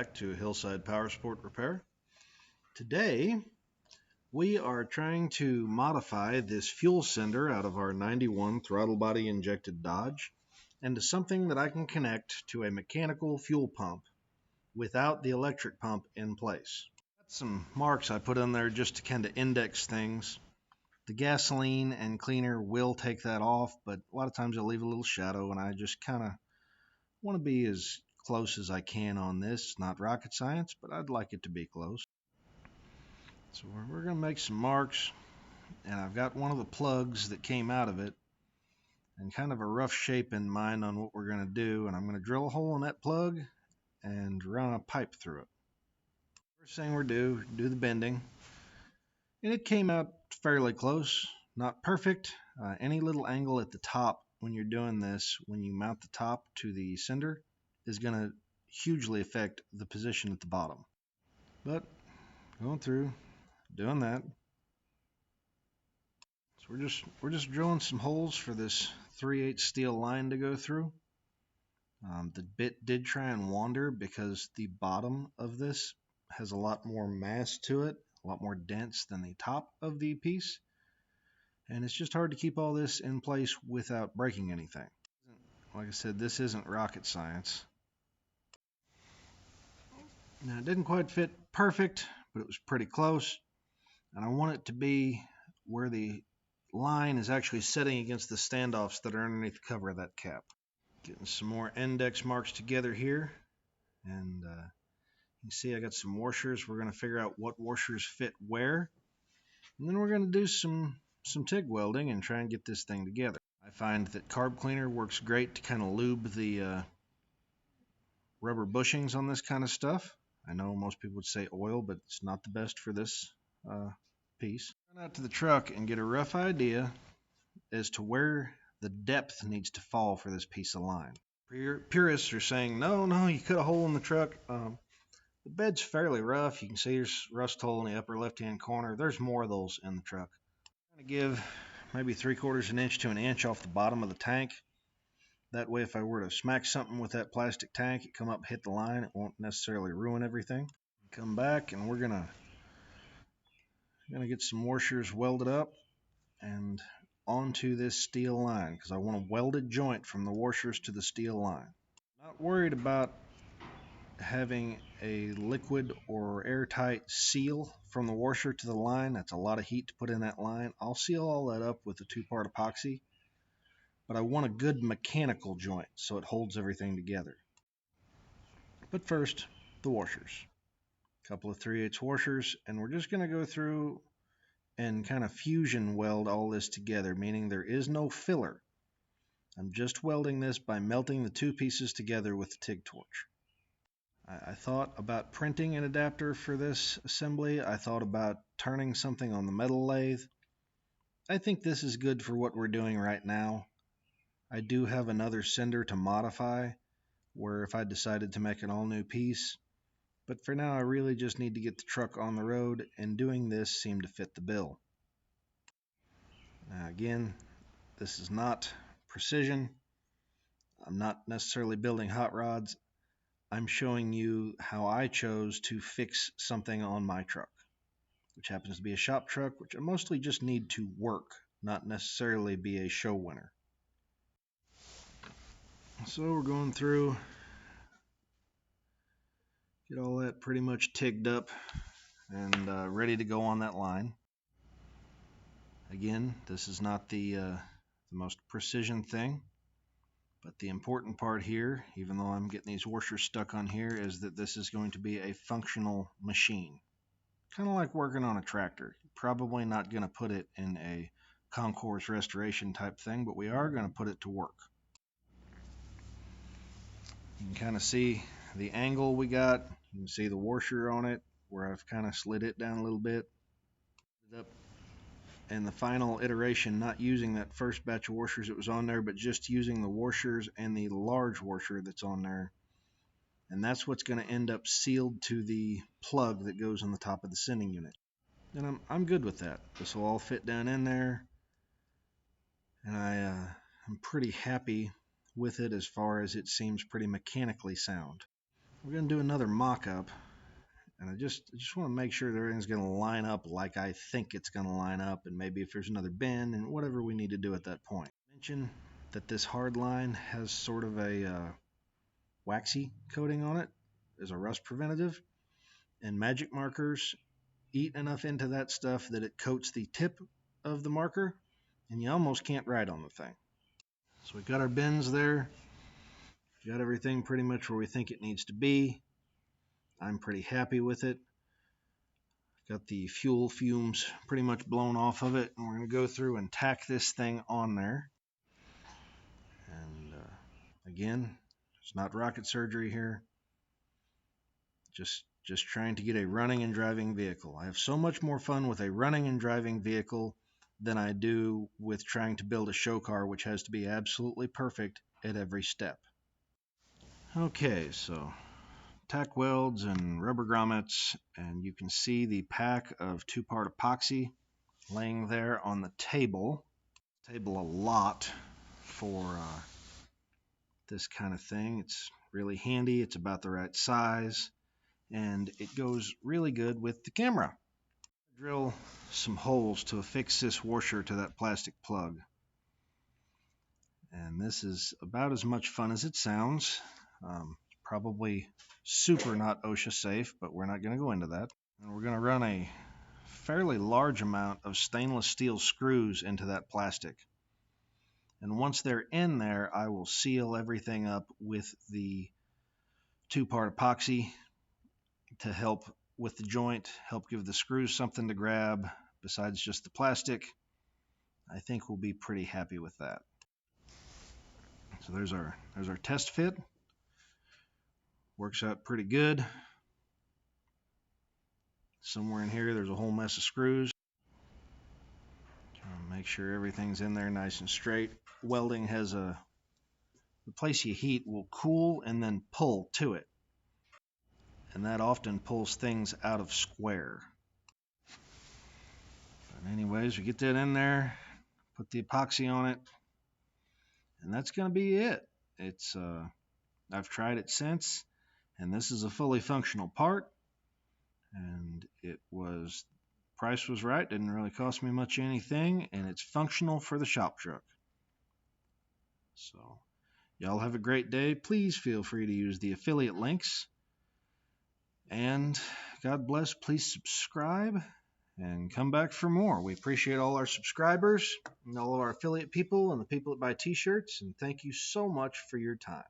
back to Hillside Power Sport Repair. Today we are trying to modify this fuel sender out of our 91 throttle body injected Dodge into something that I can connect to a mechanical fuel pump without the electric pump in place. Got some marks I put in there just to kind of index things. The gasoline and cleaner will take that off, but a lot of times it'll leave a little shadow, and I just kind of want to be as close as I can on this. It's not rocket science, but I'd like it to be close. So we're going to make some marks, and I've got one of the plugs that came out of it and kind of a rough shape in mind on what we're going to do, and I'm going to drill a hole in that plug and run a pipe through it. First thing we're do the bending, and it came out fairly close, not perfect. Any little angle at the top when you're doing this, when you mount the top to the sender, is going to hugely affect the position at the bottom. But going through, doing that. So we're just drilling some holes for this 3/8 steel line to go through. The bit did try and wander because the bottom of this has a lot more mass to it, a lot more dense than the top of the piece. And it's just hard to keep all this in place without breaking anything. Like I said, this isn't rocket science. Now, it didn't quite fit perfect, but it was pretty close. And I want it to be where the line is actually setting against the standoffs that are underneath the cover of that cap. Getting some more index marks together here. And you can see I got some washers. We're going to figure out what washers fit where. And then we're going to do some TIG welding and try and get this thing together. I find that carb cleaner works great to kind of lube the rubber bushings on this kind of stuff. I know most people would say oil, but it's not the best for this piece. Run out to the truck and get a rough idea as to where the depth needs to fall for this piece of line. Purists are saying, no, you cut a hole in the truck. The bed's fairly rough. You can see there's rust hole in the upper left-hand corner. There's more of those in the truck. I'm going to give maybe 3/4 inch to an inch off the bottom of the tank. That way, if I were to smack something with that plastic tank, it come up and hit the line, it won't necessarily ruin everything. Come back and we're gonna get some washers welded up and onto this steel line, because I want a welded joint from the washers to the steel line. Not worried about having a liquid or airtight seal from the washer to the line. That's a lot of heat to put in that line. I'll seal all that up with a 2-part epoxy, but I want a good mechanical joint so it holds everything together. But first, the washers. A couple of 3/8 washers, and we're just going to go through and kind of fusion weld all this together, meaning there is no filler. I'm just welding this by melting the two pieces together with the TIG torch. I thought about printing an adapter for this assembly. I thought about turning something on the metal lathe. I think this is good for what we're doing right now. I do have another sender to modify, where if I decided to make an all-new piece, but for now I really just need to get the truck on the road, and doing this seemed to fit the bill. Now again, this is not precision. I'm not necessarily building hot rods. I'm showing you how I chose to fix something on my truck, which happens to be a shop truck, which I mostly just need to work, not necessarily be a show winner. So we're going through, get all that pretty much tigged up and ready to go on that line. Again, this is not the most precision thing, but the important part here, even though I'm getting these washers stuck on here, is that this is going to be a functional machine. Kind of like working on a tractor. Probably not going to put it in a concours restoration type thing, but we are going to put it to work. You can kind of see the angle we got. You can see the washer on it, where I've kind of slid it down a little bit. And the final iteration, not using that first batch of washers that was on there, but just using the washers and the large washer that's on there. And that's what's going to end up sealed to the plug that goes on the top of the sending unit. And I'm good with that. This will all fit down in there. And I'm pretty happy with it as far as it seems pretty mechanically sound. We're going to do another mock-up, and I just want to make sure that everything's going to line up like I think it's going to line up, and maybe if there's another bend and whatever we need to do at that point. Mention that this hard line has sort of a waxy coating on it as a rust preventative, and magic markers eat enough into that stuff that it coats the tip of the marker, and you almost can't write on the thing. So we've got our bends there. Got everything pretty much where we think it needs to be. I'm pretty happy with it. Got the fuel fumes pretty much blown off of it, and we're going to go through and tack this thing on there. And again, it's not rocket surgery here. Just trying to get a running and driving vehicle. I have so much more fun with a running and driving vehicle than I do with trying to build a show car, which has to be absolutely perfect at every step. Okay, so tack welds and rubber grommets, and you can see the pack of 2-part epoxy laying there on the table. A lot for this kind of thing. It's really handy. It's about the right size, and it goes really good with the camera. Drill some holes to affix this washer to that plastic plug. And this is about as much fun as it sounds. Probably super not OSHA safe, but we're not going to go into that. And we're going to run a fairly large amount of stainless steel screws into that plastic. And once they're in there, I will seal everything up with the 2-part epoxy to help with the joint, help give the screws something to grab besides just the plastic. I think we'll be pretty happy with that. So there's our test fit. Works out pretty good. Somewhere in here there's a whole mess of screws. Trying to make sure everything's in there nice and straight. Welding has the place you heat will cool and then pull to it. And that often pulls things out of square. But anyways, we get that in there, put the epoxy on it, and that's going to be it. It's I've tried it since, and this is a fully functional part, and price was right, didn't really cost me much anything, and it's functional for the shop truck. So y'all have a great day. Please feel free to use the affiliate links, and God bless. Please subscribe and come back for more. We appreciate all our subscribers and all of our affiliate people and the people that buy t-shirts, and thank you so much for your time.